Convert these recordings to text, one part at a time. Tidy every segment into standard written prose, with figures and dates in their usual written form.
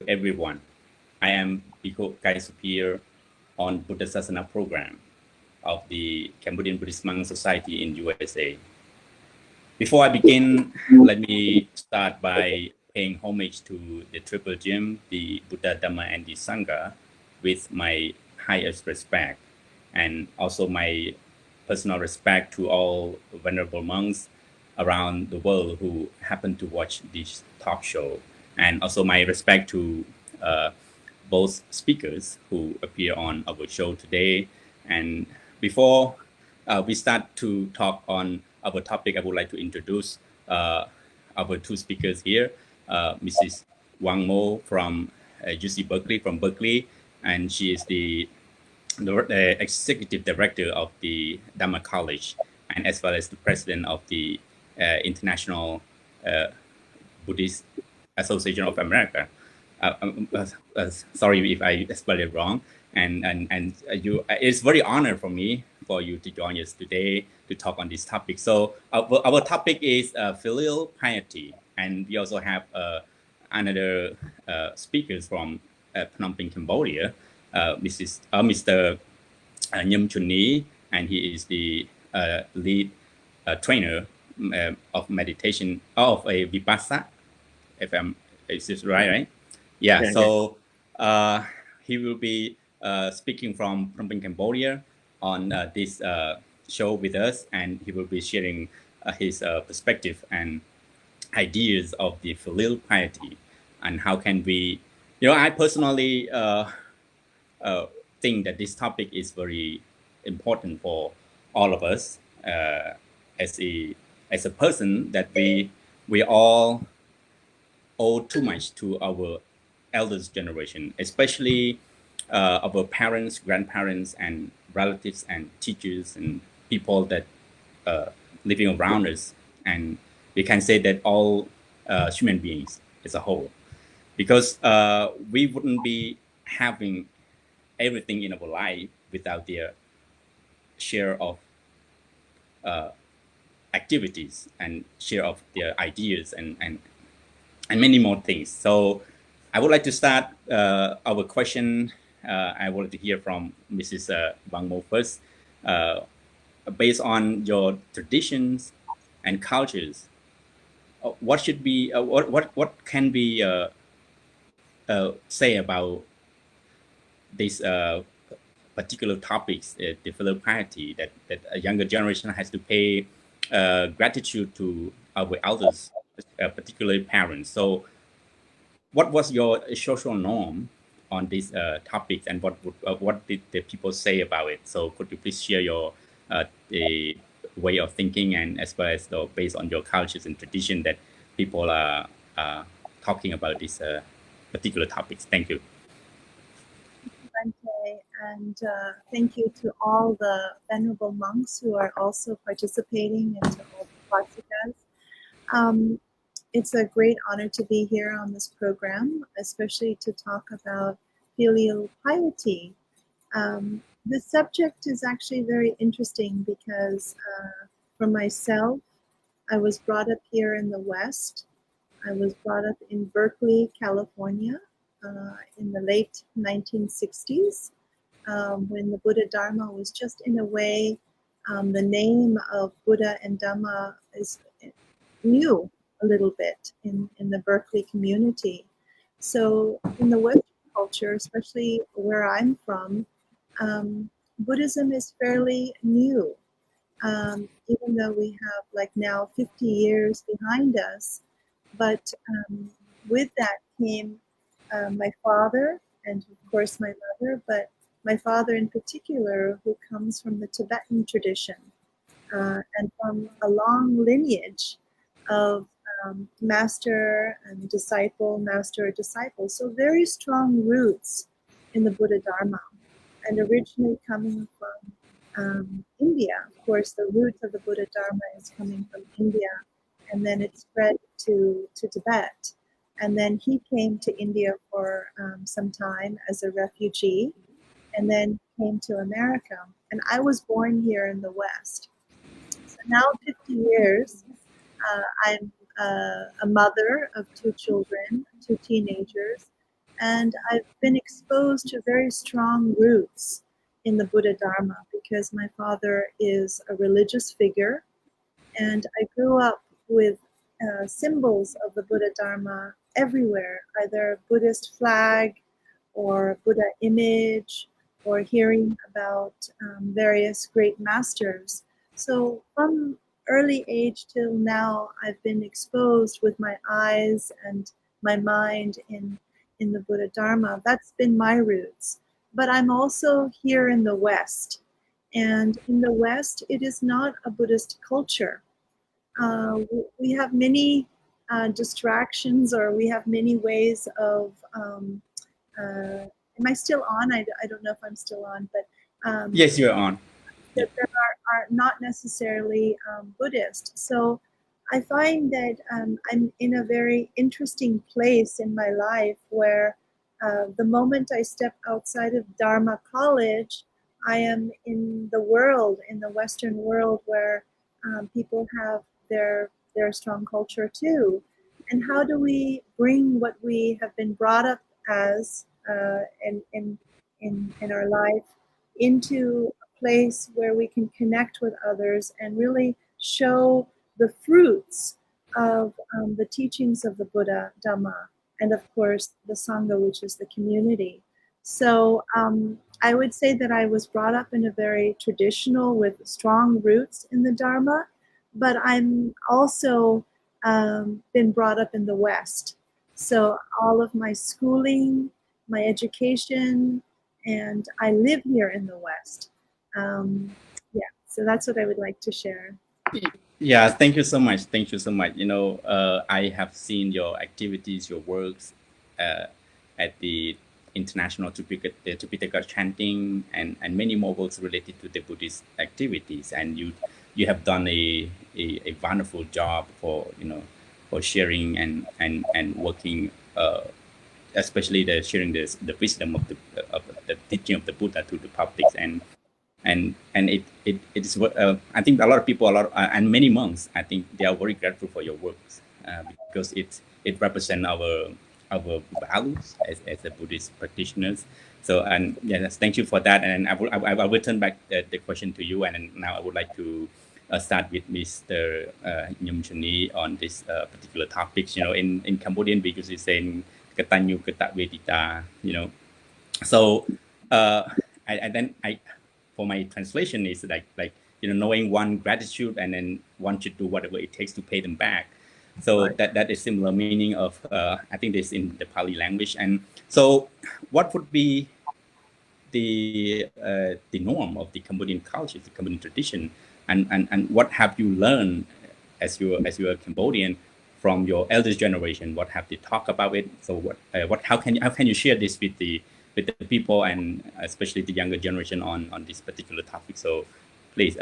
everyone. I am Bhikkhu Guide Superior on Buddhasāsanā program of the Cambodian Buddhist Monk Society in USA. Before I begin, let me start by paying homage to the Triple Gem, the Buddha, Dharma, and the Sangha with my highest respect, and also my personal respect to all venerable monks around the world who happen to watch this talk show, and also my respect to both speakers who appear on our show today. And before we start to talk on our topic, I would like to introduce our two speakers here, Mrs. Wangmo from UC Berkeley, from Berkeley, and she is the executive director of the Dharma College, and as well as the president of the International Buddhist Association of America. Sorry if I spelled it wrong. And you, it's very honor for me for you to join us today to talk on this topic. So our topic is filial piety, and we also have another speakers from Phnom Penh, Cambodia, Mr. Noem CHHUNNY, and he is the lead trainer of meditation of a Vipassa, if is this right? Yeah. Okay. So he will be speaking from Phnom Penh, Cambodia, on this show with us, and he will be sharing his perspective and ideas of the filial piety, and how can we, I personally think that this topic is very important for all of us as a person, that we all owe too much to our elders generation, especially our parents, grandparents, and relatives, and teachers, and people that living around us. And we can say that all human beings as a whole, because we wouldn't be having everything in our life without their share of activities and share of their ideas and many more things. So I would like to start our question. I would like to hear from Mrs. Wangmo first. Based on your traditions and cultures, what should be what can we say about these particular topics, the filial piety, that a younger generation has to pay gratitude to our elders, particularly parents. So what was your social norm on these topics, and what did the people say about it? So could you please share your the way of thinking, and as well as based on your cultures and tradition, that people are talking about these particular topics? Thank you. And thank you to all the venerable monks who are also participating, and to all the Vatsikas. It's a great honor to be here on this program, especially to talk about filial piety. The subject is actually very interesting because for myself, I was brought up here in the West. I was brought up in Berkeley, California, in the late 1960s, when the Buddha Dharma was just in a way, the name of Buddha and Dhamma is new a little bit in the Berkeley community. So in the Western culture, especially where I'm from, Buddhism is fairly new, even though we have like now 50 years behind us. But with that came my father, and of course my mother, but my father in particular, who comes from the Tibetan tradition, and from a long lineage of master and disciple, master or disciple. So very strong roots in the Buddha Dharma, and originally coming from India. Of course, the roots of the Buddha Dharma is coming from India, and then it spread to Tibet. And then he came to India for some time as a refugee, and then came to America. And I was born here in the West. So now 50 years, I'm a mother of two children, two teenagers, And I've been exposed to very strong roots in the Buddha Dharma because my father is a religious figure, and I grew up with symbols of the Buddha Dharma everywhere, either Buddhist flag or Buddha image, or hearing about various great masters. So from early age till now, I've been exposed with my eyes and my mind in the Buddha Dharma. That's been my roots. But I'm also here in the West. And in the West, it is not a Buddhist culture. We have many distractions, or we have many ways of am I still on? I don't know if I'm still on, but Yes, you're on. that are not necessarily Buddhist. So I find that I'm in a very interesting place in my life where the moment I step outside of Dharma college, I am in the world, in the Western world, where people have their strong culture too. And how do we bring what we have been brought up as in our life into a place where we can connect with others and really show the fruits of the teachings of the Buddha Dhamma, and of course the Sangha, which is the community. So I would say that I was brought up in a very traditional, with strong roots in the Dharma, but I'm also been brought up in the West. So all of my schooling, my education, and I live here in the West. Yeah, so that's what I would like to share. Yeah, thank you so much. Thank you so much. You know, I have seen your activities, your works at the international Tripitaka chanting and many more works related to the Buddhist activities. And you have done a wonderful job for, you know, for sharing and working, especially the sharing the wisdom of the teaching of the Buddha to the public. And it is I think a lot of people, and many monks, I think they are very grateful for your works because it represents our values as a Buddhist practitioners. So, and yes, thank you for that. And I will turn back the question to you. And now I would like to start with Mr. Noem CHHUNNY on this particular topics. You know, in Cambodian, because it's saying Katannu, katavedi, you know. So, I for my translation is like you know, knowing one gratitude, and then one should do whatever it takes to pay them back. So right. that is similar meaning of I think this in the Pali language. And so, what would be the norm of the Cambodian culture, the Cambodian tradition, and what have you learned as you are Cambodian from your eldest generation? What have they talked about it? So how can you share this with the people, and especially the younger generation on this particular topic? So please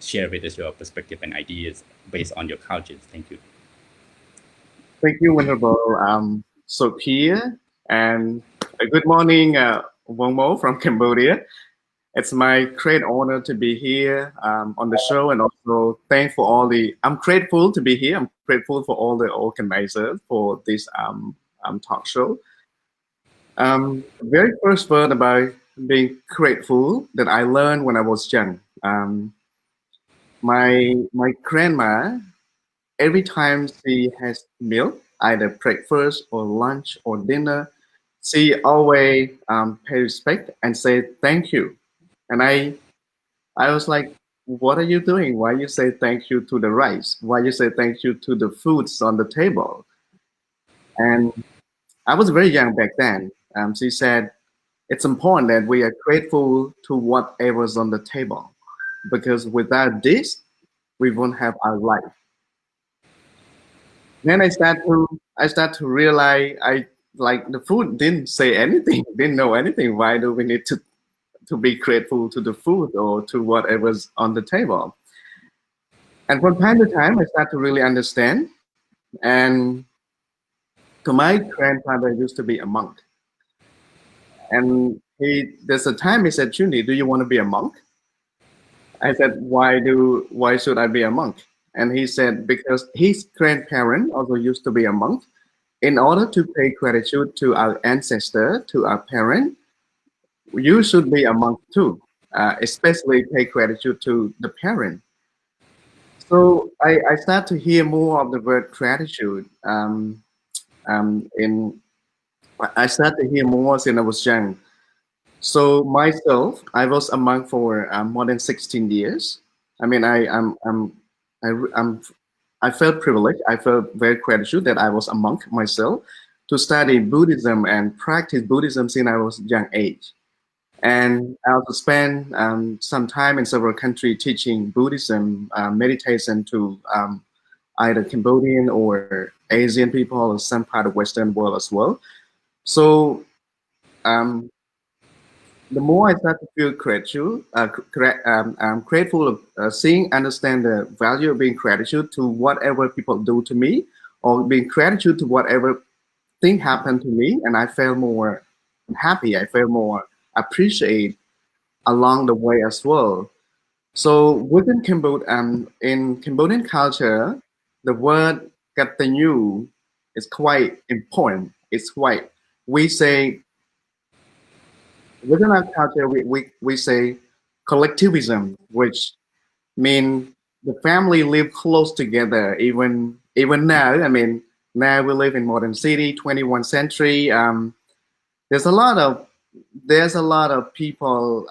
share with us your perspective and ideas based on your cultures. Thank you. Thank you, Venerable Sophea, and good morning, Wangmo from Cambodia. It's my great honor to be here on the show, and also I'm grateful to be here. I'm grateful for all the organizers for this talk show. Very first word about being grateful that I learned when I was young. My grandma, every time she has milk, either breakfast or lunch or dinner, she always pay respect and say thank you. And I was like, what are you doing? Why you say thank you to the rice? Why you say thank you to the foods on the table? And I was very young back then. She said, it's important that we are grateful to whatever's on the table, because without this, we won't have our life. Then I start to realize like the food didn't say anything, didn't know anything. Why do we need to be grateful to the food or to whatever's on the table? And from time to time, I start to really understand. And my grandfather used to be a monk. And there's a time he said, "CHHUNNY, do you want to be a monk?" I said, why should I be a monk? And he said, because his grandparent also used to be a monk. in order to pay gratitude to our ancestor, to our parent, you should be a monk too, especially pay gratitude to the parent. So I start to hear more of the word gratitude. In I started to hear more since I was young. So myself, I was a monk for more than 16 years. I mean, I, I'm, I felt privileged. I felt very gratitude that I was a monk myself to study Buddhism and practice Buddhism since I was young age. And I also spent some time in several countries teaching Buddhism meditation to either Cambodian or Asian people or some part of Western world as well. So um, the more I start to feel gratitude, grateful of seeing, understand the value of being gratitude to whatever people do to me, or being gratitude to whatever thing happened to me, and I feel more happy. I feel more appreciate along the way as well. So within Cambodia, in Cambodian culture, the word Katannu is quite important. It's quite, we say, within our culture, we say collectivism, which mean the family live close together. Even now, I mean, now we live in modern city, 21st century. There's a lot of people.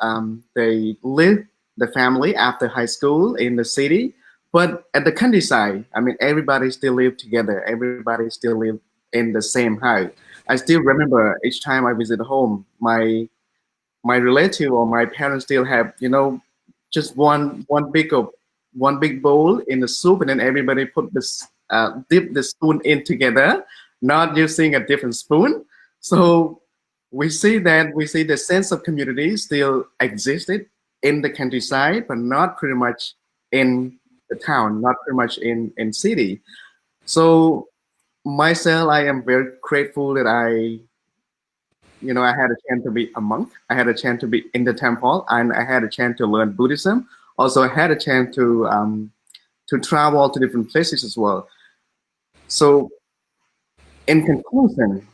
They live the family after high school in the city, but at the countryside, I mean, everybody still live together. Everybody still live in the same house. I still remember each time I visit home, my relative or my parents still have, just one big bowl in the soup, and then everybody put this dip the spoon in together, not using a different spoon. So we see the sense of community still existed in the countryside, but not pretty much in the town, not pretty much in city. So myself, I am very grateful that I had a chance to be a monk. I had a chance to be in the temple, and I had a chance to learn Buddhism. Also, I had a chance to travel to different places as well. So, in conclusion,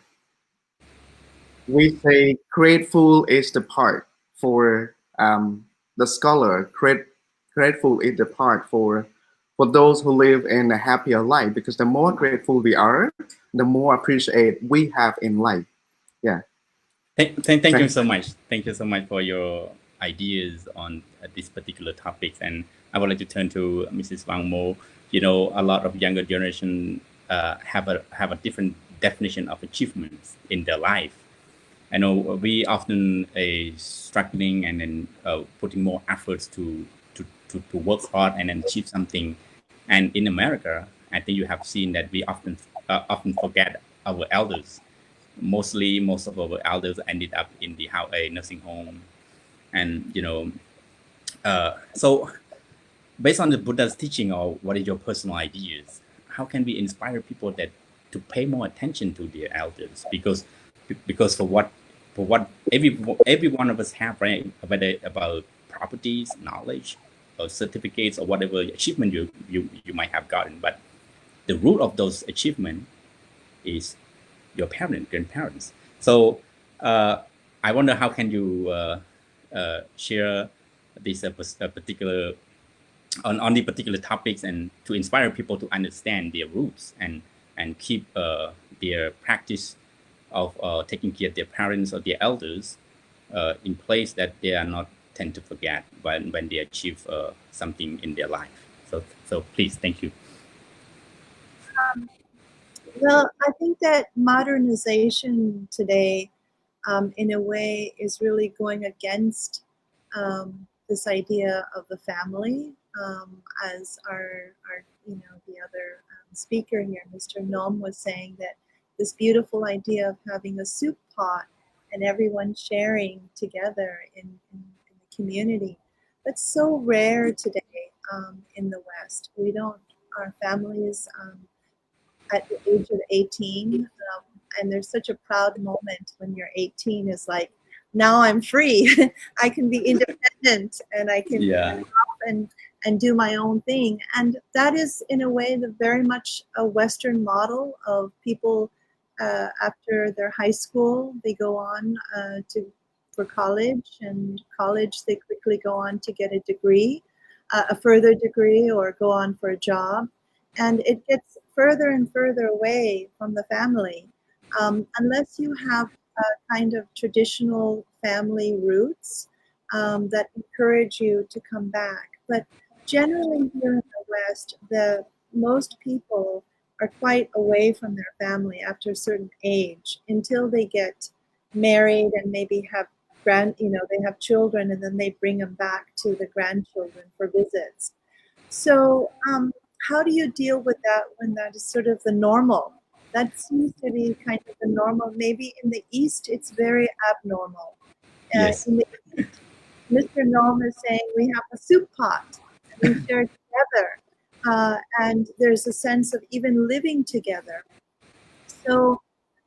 we say grateful is the part for the scholar. Grateful is the part for those who live in a happier life. Because the more grateful we are, the more appreciate we have in life. Yeah. Thank you so much. Thank you so much for your ideas on this particular topic. And I would like to turn to Mrs. Wangmo. A lot of younger generation have a different definition of achievements in their life. I know we often struggling and then putting more efforts to work hard and then achieve something. And in America, I think you have seen that we often forget our elders. Mostly, most of our elders ended up in a nursing home, and so based on the Buddha's teaching, or what is your personal ideas? How can we inspire people that to pay more attention to their elders? Because for what every one of us have, right? Whether about properties, knowledge, or certificates, or whatever achievement you might have gotten, but the root of those achievements is your grandparents. So I wonder how can you share this particular on the particular topics, and to inspire people to understand their roots and keep their practice of taking care of their parents or their elders in place, that they are not tend to forget when they achieve something in their life. So please, thank you. Well, I think that modernization today, in a way, is really going against this idea of the family, as our the other speaker here, Mr. Noem, was saying, that this beautiful idea of having a soup pot and everyone sharing together in the community. That's so rare today in the West. Our families, at the age of 18, and there's such a proud moment when you're 18, is like, now I'm free. I can be independent, and I can go off and do my own thing. And that is, in a way, very much a Western model of people after their high school, they go on for college, and college they quickly go on to get a degree, a further degree, or go on for a job, and it gets further and further away from the family, unless you have a kind of traditional family roots that encourage you to come back. But generally here in the West, most people are quite away from their family after a certain age until they get married and maybe have they have children, and then they bring them back to the grandchildren for visits. So how do you deal with that when that is sort of the normal? That seems to be kind of the normal. Maybe in the East, it's very abnormal. Yes. In the East, Mr. Noem is saying we have a soup pot and we share together, and there's a sense of even living together. So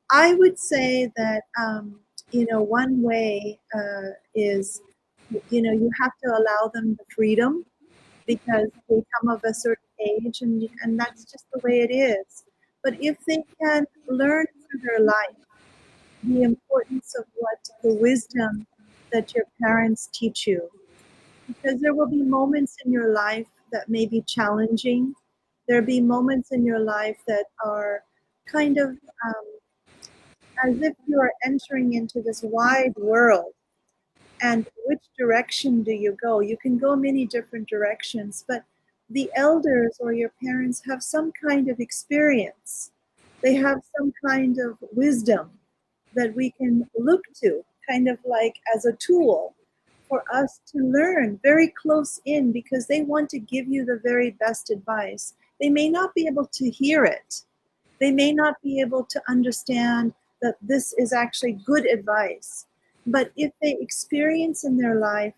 I would say that one way is you have to allow them the freedom, because they come of a certain age, and that's just the way it is. But if they can learn through their life the importance of the wisdom that your parents teach you, because there will be moments in your life that may be challenging. There'll be moments in your life that are kind of as if you are entering into this wide world. And which direction do you go? You can go many different directions, but the elders or your parents have some kind of experience. They have some kind of wisdom that we can look to, kind of like as a tool for us to learn very close in, because they want to give you the very best advice. They may not be able to hear it. They may not be able to understand that this is actually good advice. But if they experience in their life,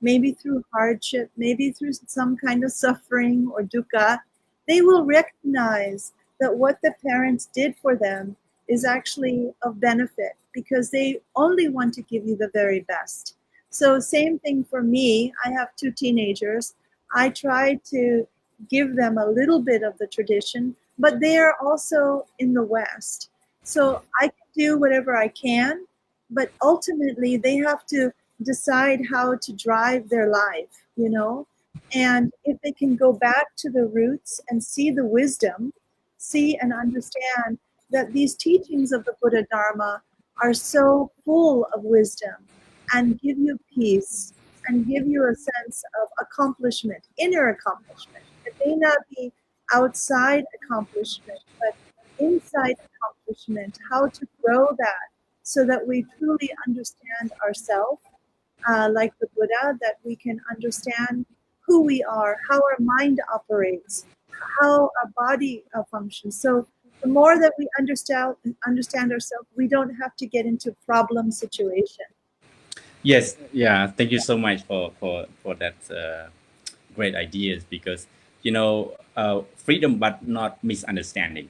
maybe through hardship, maybe through some kind of suffering or dukkha, they will recognize that what the parents did for them is actually of benefit, because they only want to give you the very best. So same thing for me. I have 2 teenagers. I try to give them a little bit of the tradition, but they are also in the West. So I can do whatever I can, but ultimately they have to decide how to drive their life, and if they can go back to the roots and see the wisdom, see and understand that these teachings of the Buddha Dharma are so full of wisdom and give you peace and give you a sense of accomplishment, inner accomplishment. It may not be outside accomplishment, but inside accomplishment, how to grow that so that we truly understand ourselves, like the Buddha, that we can understand who we are, how our mind operates, how our body functions. So the more that we understand ourselves, we don't have to get into problem situation. Yes. Yeah. Thank you so much for that great ideas, because freedom but not misunderstanding.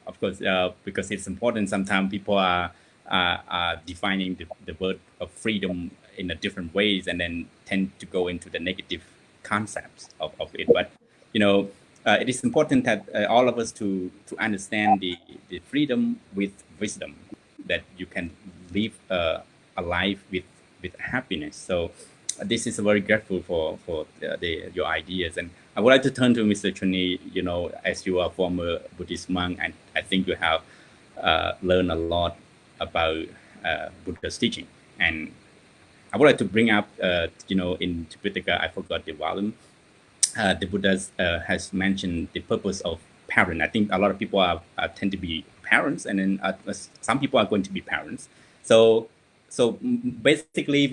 Of course, because it's important. Sometimes people are defining the word of freedom in a different ways, and then tend to go into the negative concepts of it. But it is important that all of us to understand the freedom with wisdom, that you can live a life with happiness. So this is very grateful for your ideas. And I would like to turn to Mr. CHHUNNY. As you are a former Buddhist monk, and I think you have learned a lot about Buddha's teaching. And I would like to bring up, in Tipitaka, I forgot the volume. The Buddha has mentioned the purpose of parent. I think a lot of people tend to be parents, and then some people are going to be parents. So basically,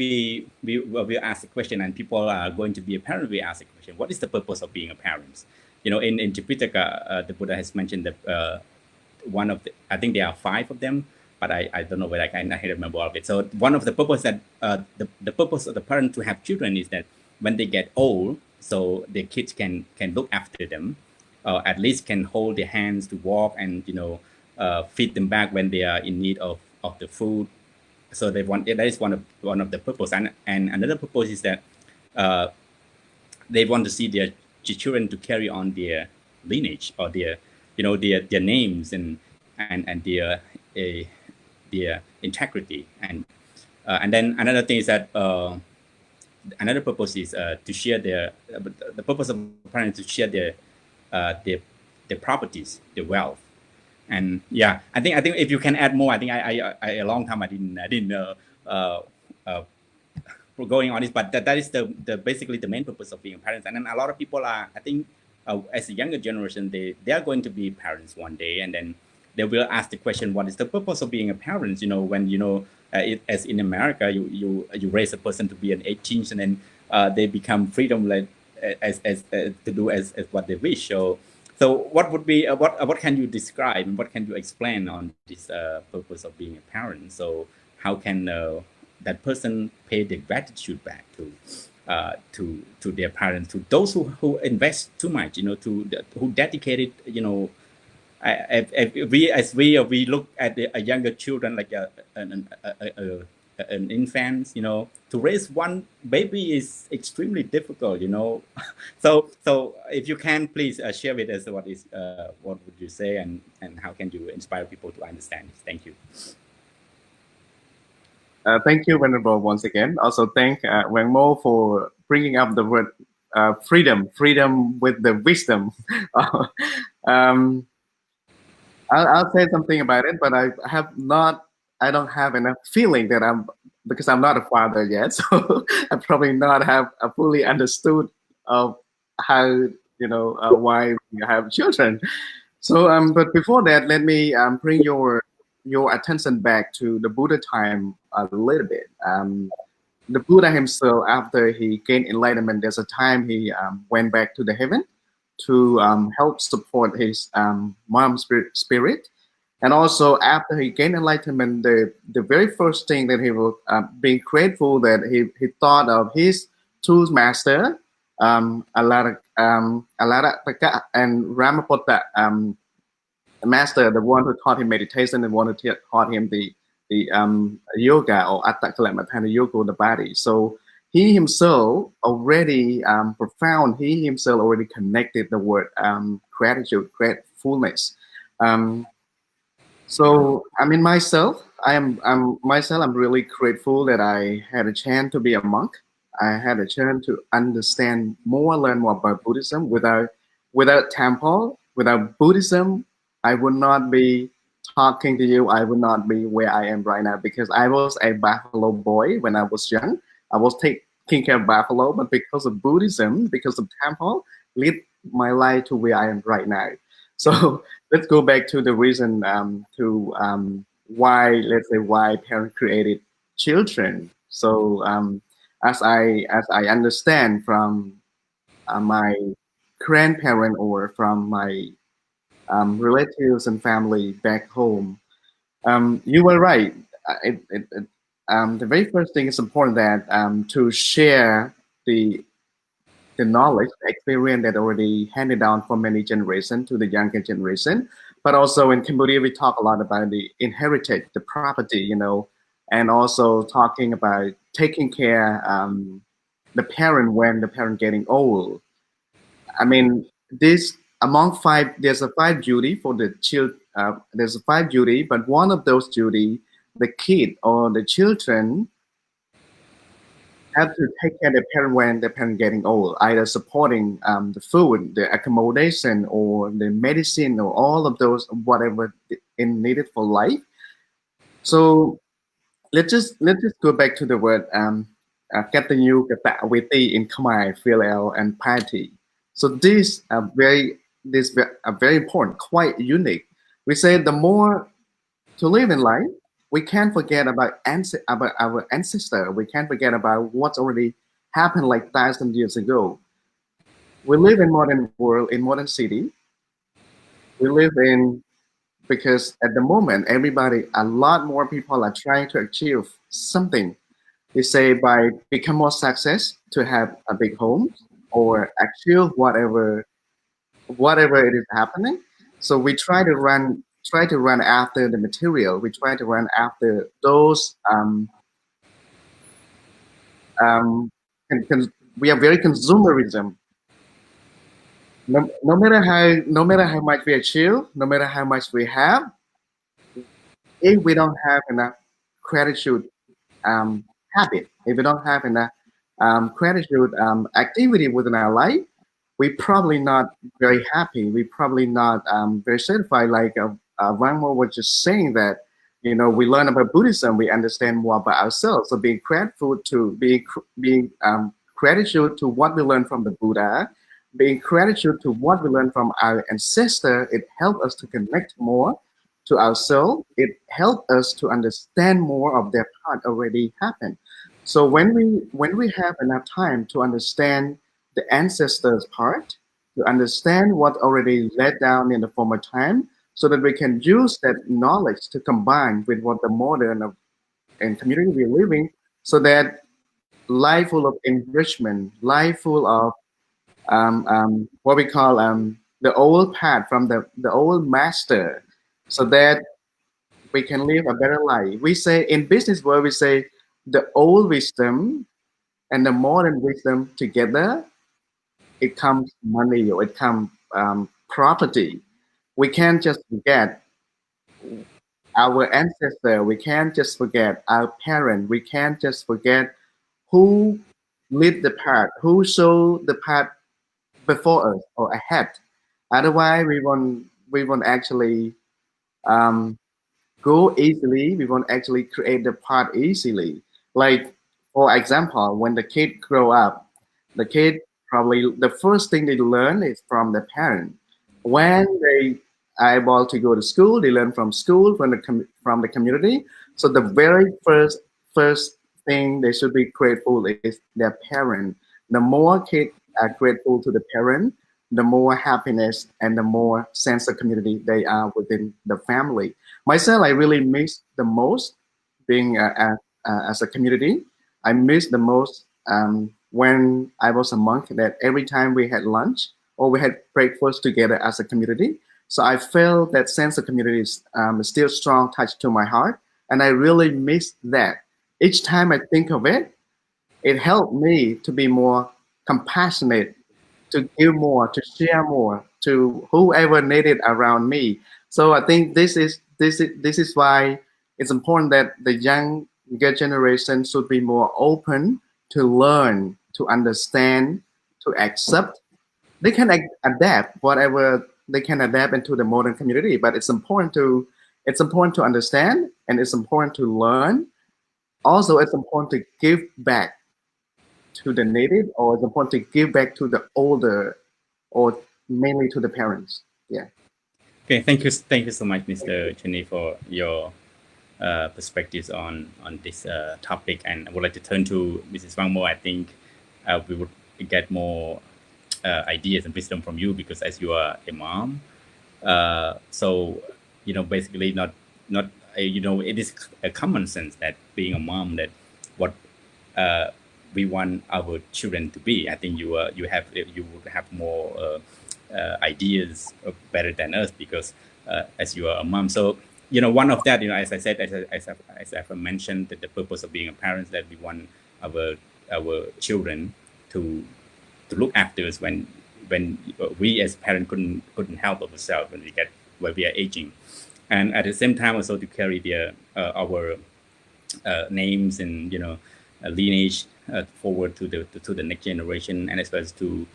we ask a question, and people are going to be a parent. We ask a question: what is the purpose of being a parent? In Tipitaka, the Buddha has mentioned that one of I think there are 5 of them, but I don't know whether I can remember all of it. So one of the purpose that the purpose of the parent to have children is that when they get old, so the kids can look after them, at least can hold their hands to walk, and feed them back when they are in need of the food. So that is one of the purpose, and another purpose is that they want to see their children to carry on their lineage, or their names and their their integrity. And then another thing is that another purpose is to share the purpose of parents to share their properties, their wealth. And yeah, I think if you can add more, I think I a long time I didn't going on this, but that is the basically the main purpose of being a parent. And then a lot of people are, I think, as a younger generation, they are going to be parents one day, and then they will ask the question, what is the purpose of being a parent? You know, when as in America, you raise a person to be an 18, and then they become freedom like as to do as what they wish. So what would be what can you describe and what can you explain on this purpose of being a parent? So how can that person pay the gratitude back to their parents, to those who invest too much, who dedicated, if we look at a younger children like an infant, to raise one baby is extremely difficult, So if you can, please share with us what would you say, and how can you inspire people to understand this? Thank you. Thank you, Venerable, once again. Also, thank Wangmo for bringing up the word freedom with the wisdom. I'll say something about it, but I don't have enough feeling that because I'm not a father yet, so I probably not have fully understood of how, why we have children. So, but before that, let me bring your attention back to the Buddha time a little bit. The Buddha himself, after he gained enlightenment, there's a time he went back to the heaven to help support his mom's spirit. And also after he gained enlightenment, the very first thing that he was being grateful that he thought of his two master, Alataka and Ramaputta, master, the one who taught him meditation and one who taught him the yoga or Attakalamatana yoga, the body. So he himself already profound. He himself already connected the word gratitude, gratefulness. So I mean, myself, I'm really grateful that I had a chance to be a monk. I had a chance to understand more, learn more about Buddhism. Without temple, without Buddhism, I would not be talking to you. I would not be where I am right now, because I was a buffalo boy when I was young. I was taking care of buffalo, but because of Buddhism, because of temple, lead my life to where I am right now. So let's go back to the reason why parents created children. So as I understand from my grandparent or from my relatives and family back home, you were right. The very first thing is important that to share the knowledge, the experience that already handed down for many generations to the younger generation. But also in Cambodia, we talk a lot about the inherited, the property, and also talking about taking care the parent when the parent getting old. I mean, this among five, there's a five duty for the child. There's a five duty, but one of those duty, the kid or the children have to take care of the parent when the parent getting old, either supporting the food, the accommodation, or the medicine, or all of those, whatever is needed for life. So let's just go back to the word Katannu, katavedi in Khmer, Filial, and Piety. So these are very important, quite unique. We say the more to live in life, we can't forget about our ancestor. We can't forget about what's already happened like 1,000 years ago. We live in modern world, in modern city. We live in, because at the moment, a lot more people are trying to achieve something. They say by become more success to have a big home or achieve whatever it is happening. So we try to run after the material. We try to run after those. We are very consumerism. No matter how much we achieve, no matter how much we have, if we don't have enough gratitude habit, if we don't have enough gratitude activity within our life, we probably not very happy. We probably not very satisfied. Like Wangmo was just saying that, we learn about Buddhism, we understand more about ourselves. So being grateful to being gratitude to what we learned from the Buddha, being gratitude to what we learned from our ancestor, it helped us to connect more to ourselves. It helped us to understand more of their part already happened. So when we have enough time to understand the ancestors part, to understand what already laid down in the former time, so that we can use that knowledge to combine with what the modern and community we're living, so that life full of enrichment, life full of what we call the old path from the old master, so that we can live a better life. We say in business world, we say the old wisdom and the modern wisdom together, it comes money or it comes property. We can't just forget our ancestor. We can't just forget our parent. We can't just forget who lit the path, who showed the path before us or ahead. Otherwise, we won't actually um, go easily. We won't actually create the path easily. Like for example, when the kid grow up, the kid probably the first thing they learn is from the parent. When they are able to go to school, they learn from school, from the community. So the very first thing they should be grateful is their parent. The more kids are grateful to the parent, the more happiness and the more sense of community they are within the family. Myself, I really miss the most being as a community. I miss the most when I was a monk, that every time we had lunch or we had breakfast together as a community. So I felt that sense of community is still strong touch to my heart. And I really miss that. Each time I think of it, it helped me to be more compassionate, to give more, to share more to whoever needed around me. So I think this is why it's important that the younger generation should be more open to learn, to understand, to accept. They can adapt whatever they can adapt into the modern community, but it's important to understand, and it's important to learn. Also, it's important to give back to the native, or it's important to give back to the older, or mainly to the parents. Yeah. Okay, thank you so much, Mr. Chunny, for your perspectives on this topic. And I would like to turn to Mrs. Wangmo. I think we would get more ideas and wisdom from you, because as you are a mom, so basically not it is a common sense that being a mom, that what we want our children to be. I think you would have more ideas better than us, because as you are a mom. So one of that, as I said, as I've mentioned, that the purpose of being a parent, that we want our children to look after us when we as parents couldn't help ourselves when we are aging, and at the same time also to carry our names and lineage forward to the next generation, and as well as to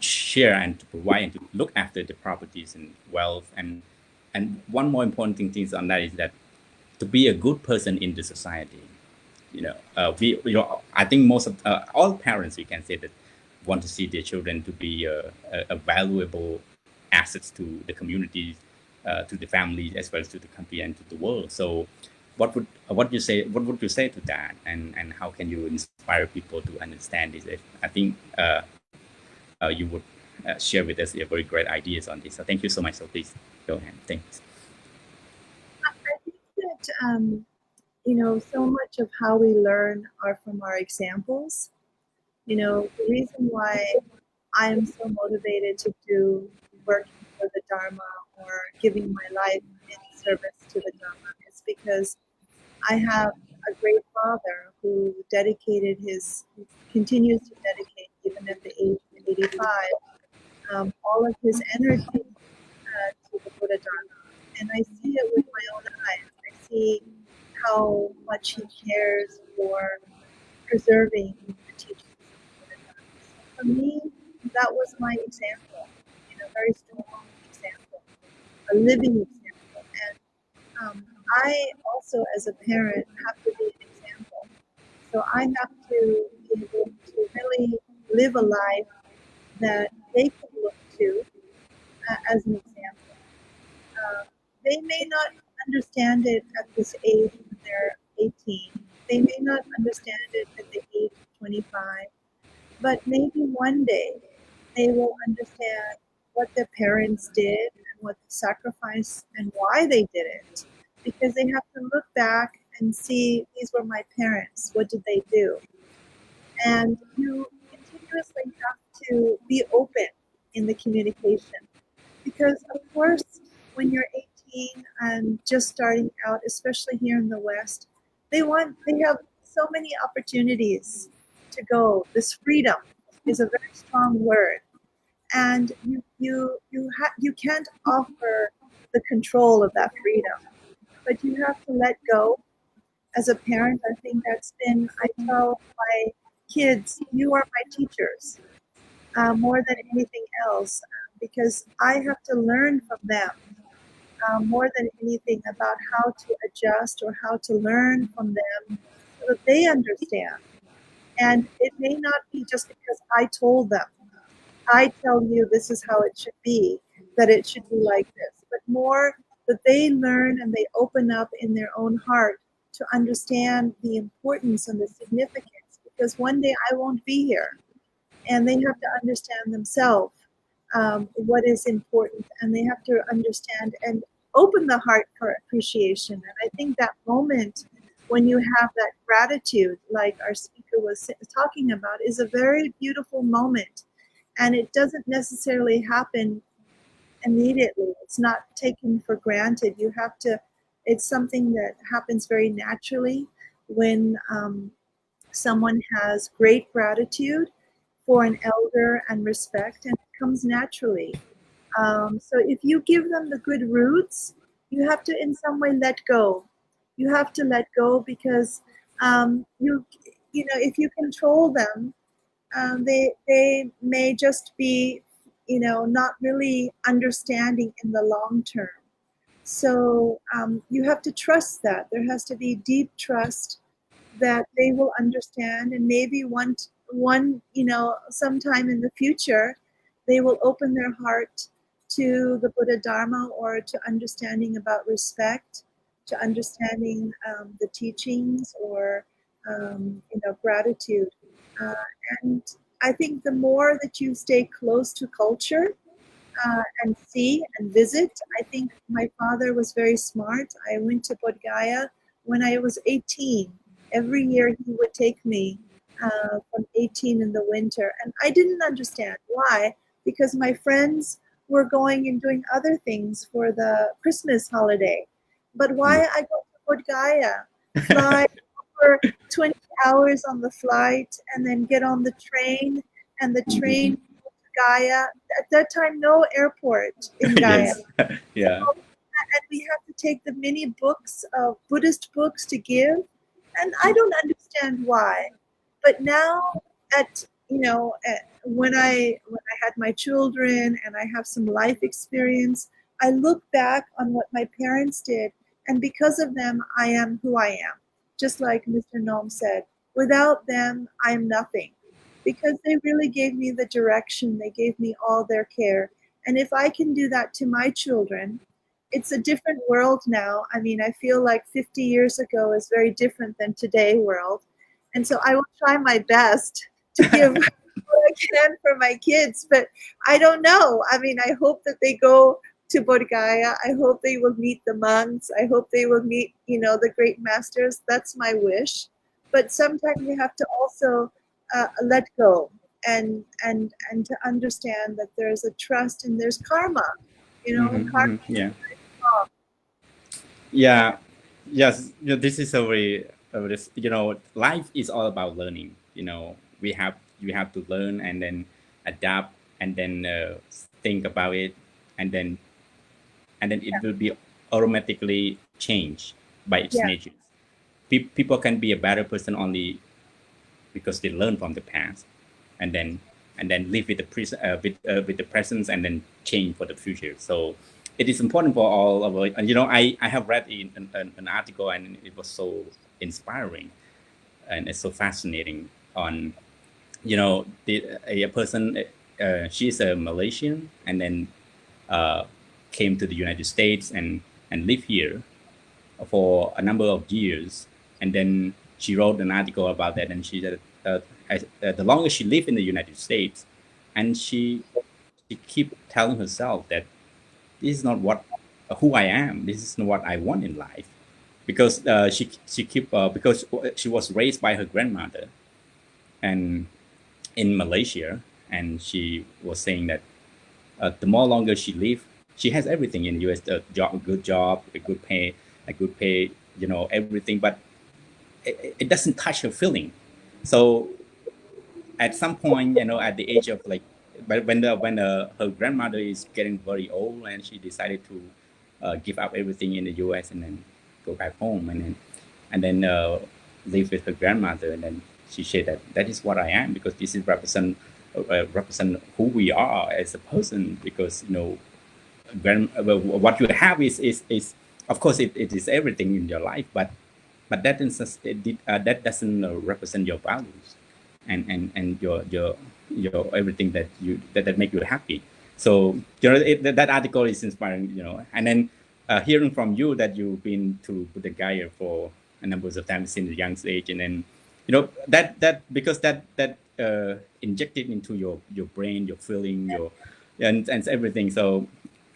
share and to provide and to look after the properties and wealth. And one more important thing is on that is that to be a good person in the society. I think most of all parents, we can say, that want to see their children to be a valuable assets to the community, to the family, as well as to the country and to the world. So what would you say to that, and how can you inspire people to understand this? I think you would share with us your very great ideas on this. So thank you so much. So please go ahead. Thanks. I think that so much of how we learn are from our examples. The reason why I am so motivated to do working for the Dharma or giving my life in service to the Dharma is because I have a great father who continues to dedicate, even at the age of 85, all of his energy to the Buddha Dharma. And I see it with my own see how much he cares for preserving the teachings of the Buddha. So for me, that was my example, a very strong example, a living example. And I also, as a parent, have to be an example. So I have to be able to really live a life that they can look to as an example. They may not understand it at this age when they're 18. They may not understand it at the age of 25. But maybe one day they will understand what their parents did and what the sacrifice and why they did it. Because they have to look back and see, these were my parents, what did they do? And you continuously have to be open in the communication. Because of course, when you're 18 and just starting out, especially here in the West, they have so many opportunities to go. This freedom is a very strong word, and you can't offer the control of that freedom, but you have to let go. As a parent, I think I tell my kids, you are my teachers more than anything else, because I have to learn from them more than anything about how to adjust or how to learn from them so that they understand. And it may not be just because I told them. I tell you this is how it should be, that it should be like this, but more that they learn and they open up in their own heart to understand the importance and the significance, because one day I won't be here and they have to understand themselves what is important, and they have to understand and open the heart for appreciation. And I think that moment when you have that gratitude, like our speaker was talking about, is a very beautiful moment. And it doesn't necessarily happen immediately. It's not taken for granted. It's something that happens very naturally when someone has great gratitude for an elder and respect, and it comes naturally. So if you give them the good roots, you have to in some way let go. You have to let go because if you control them, they may just be not really understanding in the long term. So you have to trust that. There has to be deep trust that they will understand, and maybe sometime in the future they will open their heart to the Buddha Dharma, or to understanding about respect, to understanding the teachings, or gratitude. And I think the more that you stay close to culture and see and visit, I think my father was very smart. I went to Bodh Gaya when I was 18. Every year he would take me from 18 in the winter. And I didn't understand why, because my friends were going and doing other things for the Christmas holiday. But why I go to Bodh Gaya, fly for 20 hours on the flight, and then get on the train, and the train to Gaya. At that time, no airport in Gaya. Yes. Yeah. So, and we have to take the many books of Buddhist books to give, and I don't understand why. But now, when I had my children and I have some life experience, I look back on what my parents did, and because of them, I am who I am. Just like Mr. Noem said, without them, I am nothing. Because they really gave me the direction, they gave me all their care. And if I can do that to my children, it's a different world now. I mean, I feel like 50 years ago is very different than today's world. And so I will try my best to give what I can for my kids, but I don't know. I mean, I hope that they go to Bodh Gaya. I hope they will meet the monks. I hope they will meet, the great masters. That's my wish. But sometimes you have to also let go and to understand that there's a trust and there's karma. Karma. Yeah. Yeah. Yes. This is a very, life is all about learning. You have to learn and then adapt and then think about it, and then it will be automatically change by its Yeah. nature. People can be a better person only because they learn from the past, and then live with the present, and then change for the future. So it is important for all of us. And I have read an article, and it was so inspiring, and it's so fascinating on a person. She's a Malaysian, and then came to the United States and live here for a number of years, and then she wrote an article about that, and she said the longer she lived in the United States, and she keep telling herself that this is not who I am. This is not what I want in life, because because she was raised by her grandmother, and in Malaysia, and she was saying that the more longer she live, she has everything in the U.S. A good job, a good pay, everything, but it doesn't touch her feeling. So at some point, at the age of but when her grandmother is getting very old, and she decided to give up everything in the U.S. and then go back home, and then live with her grandmother, and then she said that is what I am, because this is represent who we are as a person, because what you have is of course it is everything in your life, but that doesn't represent your values and your everything that make you happy. So that article is inspiring, and then hearing from you that you've been to Buddha Gaya for a number of times since the young age, and then that because that injected into your brain, your feeling, and everything. So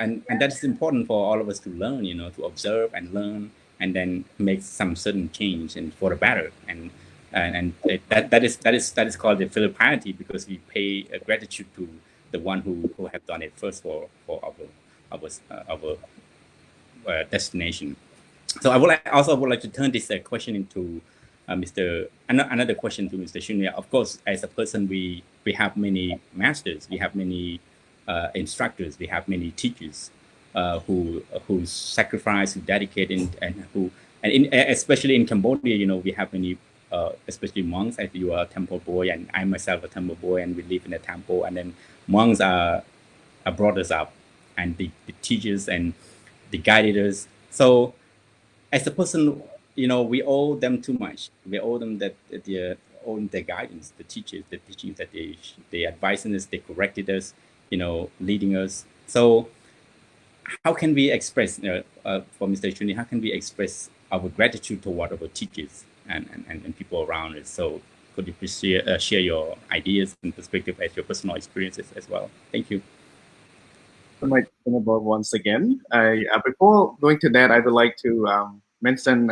and that's important for all of us to learn, to observe and learn, and then make some certain change and for the better. And that is called the Filial Piety, because we pay gratitude to the one who have done it first for our destination. So I would like to turn this question into another question to Mr. CHHUNNY. Of course, as a person, we have many masters, we have many instructors, we have many teachers who sacrifice, who dedicate, especially in Cambodia, we have many, especially monks. As you are a temple boy, and I myself a temple boy, and we live in a temple, and then monks are brought us up, and the teachers and the guided us. So as a person, we owe them too much. We owe them that they own their guidance, the teachings that they advised us, they corrected us, leading us. So how can we express, for Mr. CHHUNNY, how can we express our gratitude toward our teachers and people around us? So could you please share your ideas and perspective as your personal experiences as well? Thank you. My about once again. Before going to that, I would like to mention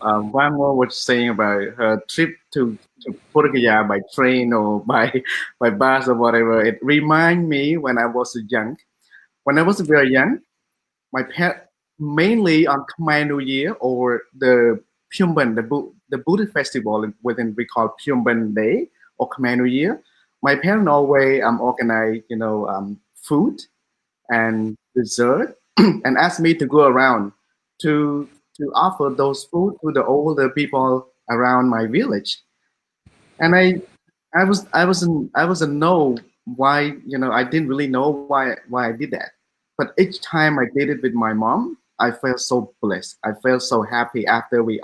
Wangmo was saying about her trip to Puttagaya by train or by bus or whatever. It reminds me when I was young. When I was very young, my parents, mainly on Khmer New Year or the Pyumban, the Buddhist festival within we call Pyumban Day or Khmer New Year, my parents always organize food and dessert and asked me to go around to offer those food to the older people around my village. And I wasn't know why, I didn't really know why I did that. But each time I did it with my mom, I felt so blessed. I felt so happy after we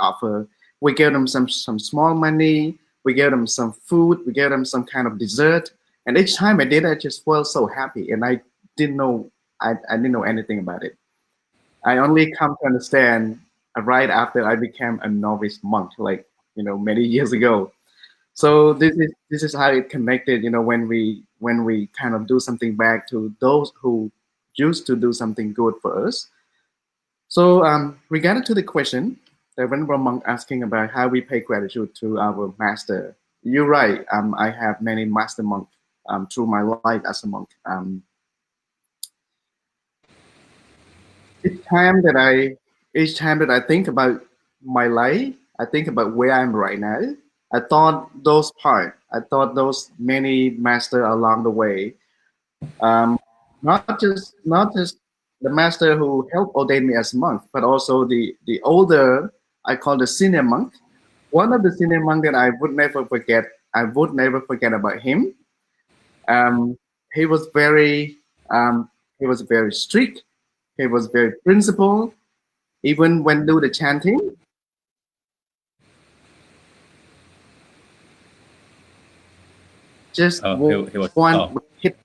gave them some small money, we gave them some food, we gave them some kind of dessert. And each time I did it, I just felt so happy. And I didn't know anything about it. I only come to understand right after I became a novice monk, many years ago. So this is how it connected, when we kind of do something back to those who used to do something good for us. So regarding to the question that Venerable Monk asking about how we pay gratitude to our master, you're right. I have many master monks through my life as a monk. Each time that I think about my life, I think about where I'm right now. I thought those many masters along the way, not just the master who helped ordain me as monk, but also the older, I call the senior monk. One of the senior monk that I would never forget. I would never forget about him. He was very strict. He was very principled. Even when do the chanting, just He was one hit.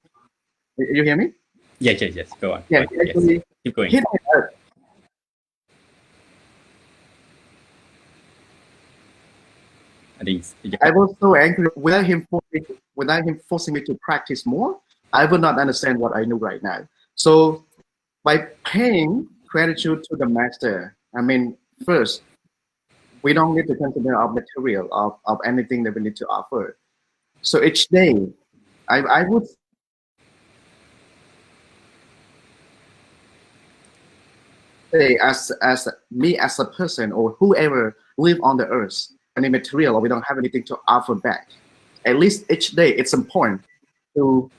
You hear me? yes. Go on. Yeah, Yes. actually Keep going. hit my heart. I think I was so angry without him forcing me to practice more. I would not understand what I know right now. So by paying gratitude to the master, I mean, first, we don't need to consider our material of anything that we need to offer. So each day, I would say as me as a person or whoever live on the earth, any material or we don't have anything to offer back. At least each day, it's important to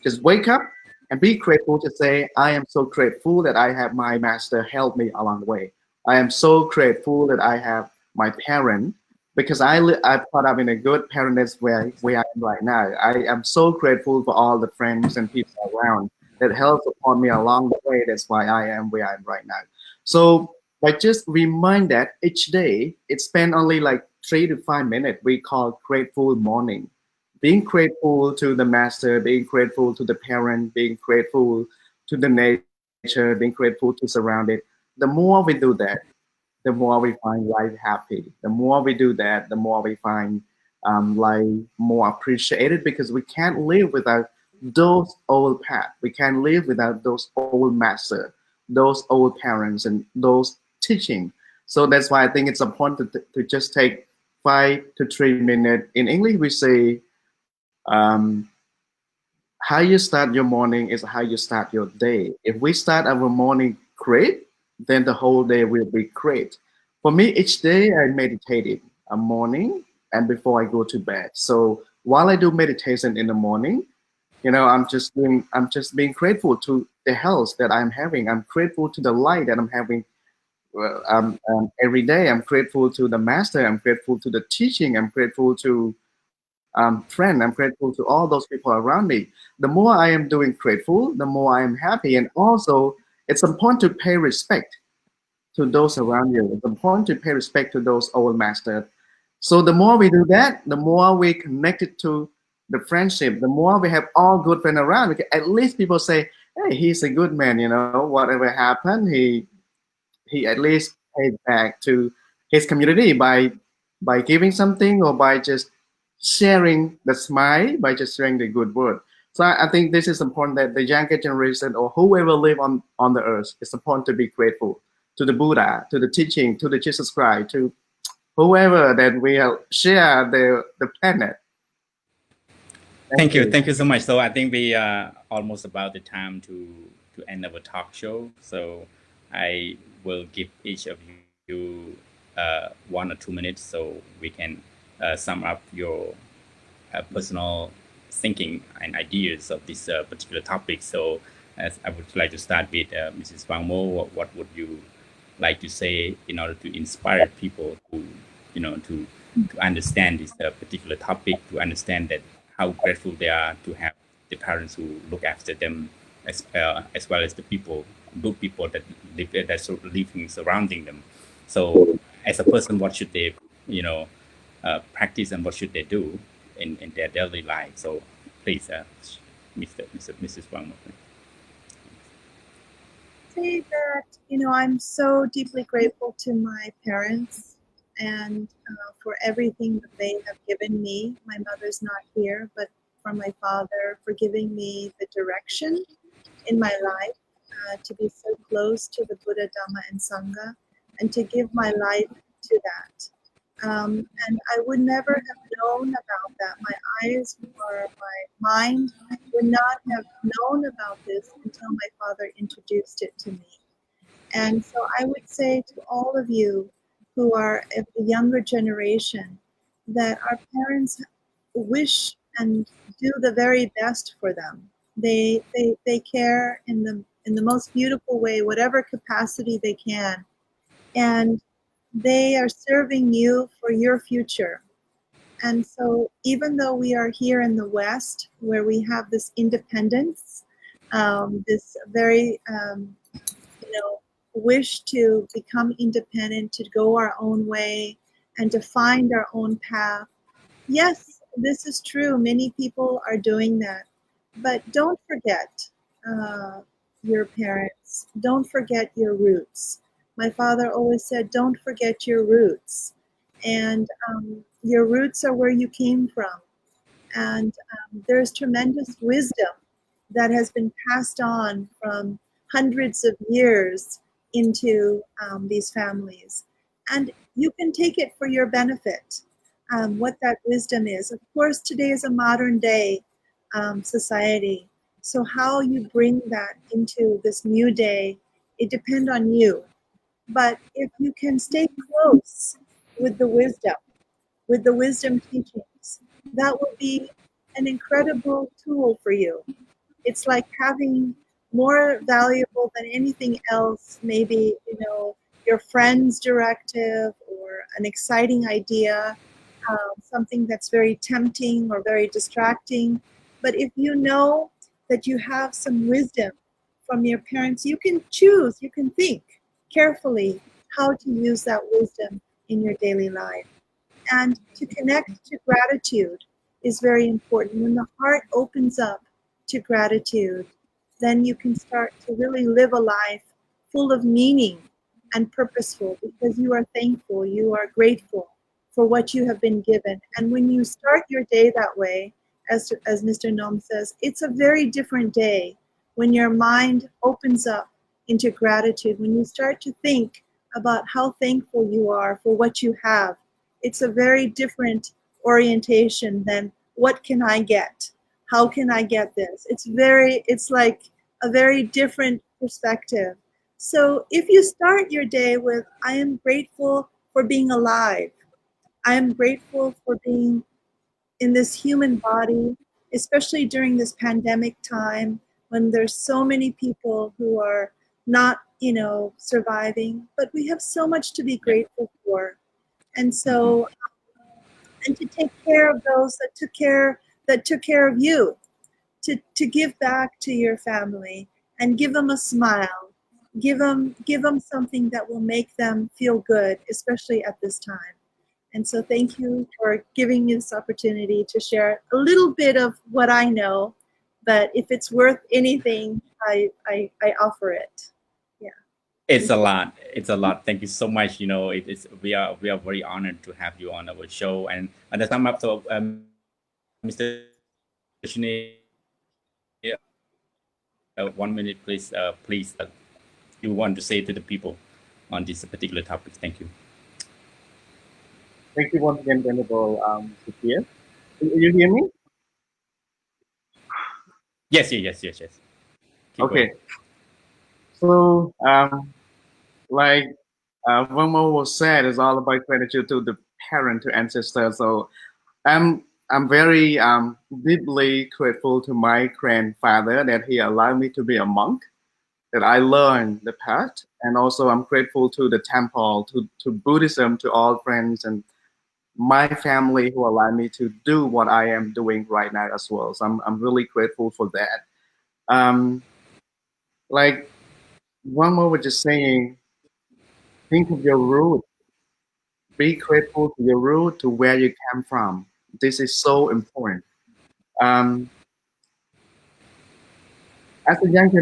just wake up and be grateful to say, I am so grateful that I have my master help me along the way. I am so grateful that I have my parent because I brought up in a good parentage where I am right now. I am so grateful for all the friends and people around that help support me along the way. That's why I am where I am right now. So by just remind that each day, it spend only like 3 to 5 minutes. We call grateful morning, being grateful to the master, being grateful to the parent, being grateful to the nature, being grateful to surround it. The more we do that, the more we find life happy. The more we do that, the more we find life more appreciated because we can't live without those old paths. We can't live without those old masters, those old parents, and those teaching. So that's why I think it's important to just take 5 to 3 minutes. In English, we say um, how you start your morning is how you start your day. If we start our morning great, then the whole day will be great. For me, each day I meditated a morning and before I go to bed. So while I do meditation in the morning, I'm just being grateful to the health that I'm having. I'm grateful to the light that I'm having every day. I'm grateful to the master. I'm grateful to the teaching. I'm grateful to friend. I'm grateful to all those people around me. The more I am doing grateful, the more I am happy. And also, it's important to pay respect to those around you. It's important to pay respect to those old masters. So the more we do that, the more we connected to the friendship. The more we have all good friends around. At least people say, "Hey, he's a good man." Whatever happened, he at least paid back to his community by giving something or by just sharing the smile, by just sharing the good word. So I think this is important that the younger generation or whoever live on the earth, it's important to be grateful to the Buddha, to the teaching, to the Jesus Christ, to whoever that we share the planet. Thank you so much. So I think we are almost about the time to end our talk show. So I will give each of you 1 or 2 minutes so we can sum up your personal thinking and ideas of this particular topic. So as I would like to start with Mrs. Wangmo, what would you like to say in order to inspire people to understand this particular topic, to understand that how grateful they are to have the parents who look after them, as well as the good people that living surrounding them. So as a person, what should they practice and what should they do in their daily life? So please, Mrs. Wang. Say that I'm so deeply grateful to my parents and for everything that they have given me. My mother's not here, but for my father, for giving me the direction in my life to be so close to the Buddha, Dharma, and Sangha, and to give my life to that. And I would never have known about that. My eyes or my mind would not have known about this until my father introduced it to me. And so I would say to all of you who are of the younger generation that our parents wish and do the very best for them. They care in in the most beautiful way, whatever capacity they can. And they are serving you for your future. And so even though we are here in the West, where we have this independence, this very, wish to become independent, to go our own way, and to find our own path, yes, this is true. Many people are doing that. But don't forget your parents. Don't forget your roots. My father always said, don't forget your roots. And your roots are where you came from. And there's tremendous wisdom that has been passed on from hundreds of years into these families. And you can take it for your benefit, what that wisdom is. Of course, today is a modern day society. So how you bring that into this new day, it depends on you. But if you can stay close with the wisdom teachings, that will be an incredible tool for you. It's like having more valuable than anything else, maybe, your friend's directive or an exciting idea, something that's very tempting or very distracting. But if you know that you have some wisdom from your parents, you can choose, you can think carefully how to use that wisdom in your daily life. And to connect to gratitude is very important. When the heart opens up to gratitude, then you can start to really live a life full of meaning and purposeful, because you are thankful, you are grateful for what you have been given. And when you start your day that way, as Mr. Noem says, it's a very different day when your mind opens up into gratitude, when you start to think about how thankful you are for what you have. It's a very different orientation than what can I get? How can I get this? It's like a very different perspective. So if you start your day with, I am grateful for being alive. I am grateful for being in this human body, especially during this pandemic time when there's so many people who are not, surviving, but we have so much to be grateful for. And so, and to take care of those that took care of you, to give back to your family and give them a smile, give them something that will make them feel good, especially at this time. And so thank you for giving me this opportunity to share a little bit of what I know, but if it's worth anything, I offer it. Yeah. It's a lot. It's a lot. Thank you so much. We are very honored to have you on our show. And at the time after Mr. CHHUNNY, 1 minute, please. You want to say to the people on this particular topic? Thank you. Thank you once again, Venerable Sophea. You hear me? Yes. Keep Okay. going. So, like Wangmo was said, it's all about gratitude to the parent, to ancestors. So, I'm very deeply grateful to my grandfather that he allowed me to be a monk, that I learned the path, and also I'm grateful to the temple, to Buddhism, to all friends and my family who allowed me to do what I am doing right now as well. So I'm really grateful for that. Like one more was just saying, think of your root. Be grateful to your root, to where you came from. This is so important. As a younger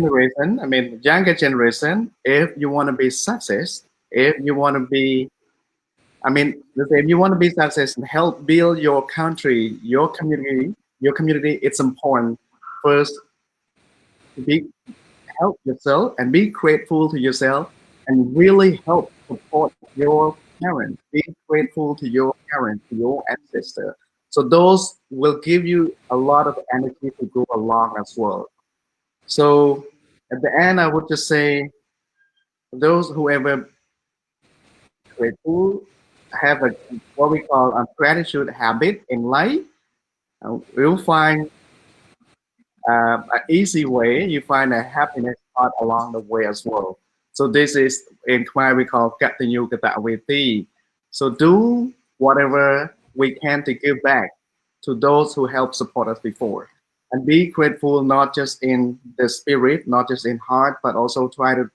generation, if you want to be success, if you want to be, let's say if you want to be success and help build your country, your community, it's important first to be help yourself and be grateful to yourself and really help support your parents. Be grateful to your parents, to your ancestor. So those will give you a lot of energy to go along as well. So at the end, I would just say those who ever grateful have a what we call a gratitude habit in life, will find an easy way. You find a happiness part along the way as well. So this is in Khmer we call Katannu katavedi. So do whatever we can to give back to those who helped support us before, and be grateful not just in the spirit, not just in heart, but also try to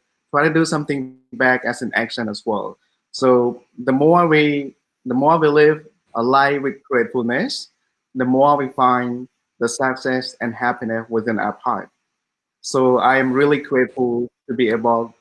do something back as an action as well. So the more we live a life with gratefulness, the more we find the success and happiness within our heart. So I am really grateful to be able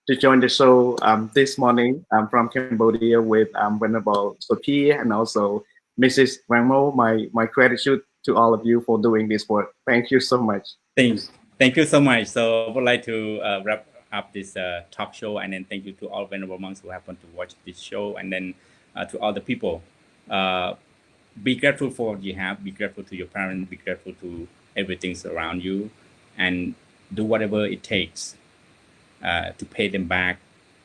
to join the show this morning from Cambodia with Venerable Sophea and also Mrs. Wangmo. My gratitude to all of you for doing this work. Thank you so much. Thank you so much. So I would like to wrap up this talk show, and then thank you to all Venerable monks who happen to watch this show, and then to all the people. Be grateful for what you have. Be grateful to your parents. Be grateful to everything around you, and do whatever it takes to pay them back.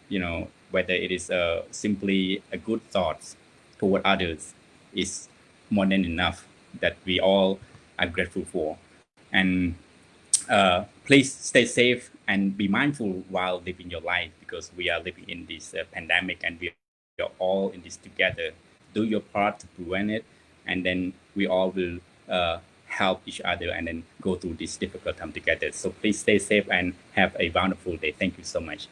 You know, whether it is simply a good thoughts toward others is more than enough that we all are grateful for. And please stay safe and be mindful while living your life, because we are living in this pandemic and we are all in this together. Do your part to prevent it, and then we all will help each other and then go through this difficult time together. So please stay safe and have a wonderful day. Thank you so much.